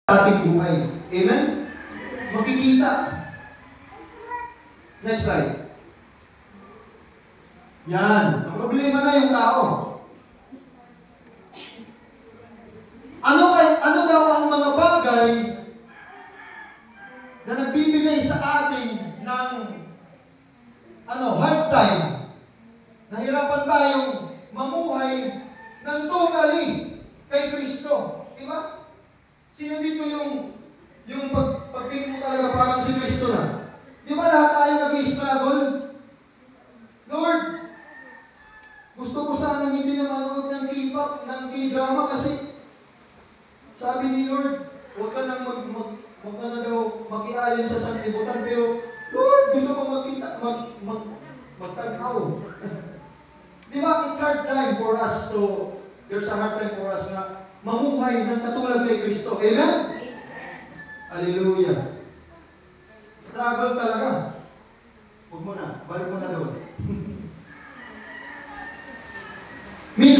sa ating buhay. Amen? Makikita. Next slide. Yan. Ang problema na yung tao. Ano daw ang mga bagay na nagbibigay sa atin ng hard time? Nahirapan tayong mamuhay ng totally kay Kristo. Diba? Sino dito yung pagtingin mo talaga parang si Kristo na? Di ba lahat tayo nag-i-struggle? Lord, gusto ko sana hindi na manood ng K-pop, ng K-drama kasi sabi ni Lord, huwag ka nang makiayon sa sanlibutan, pero Lord, gusto ko magtanaw. Di ba? It's hard time for us there's a hard time for us na mamuhay ng katulad kay Kristo. Amen? Hallelujah. Struggle talaga. Huwag mo na. Balik mo na doon. Minsan,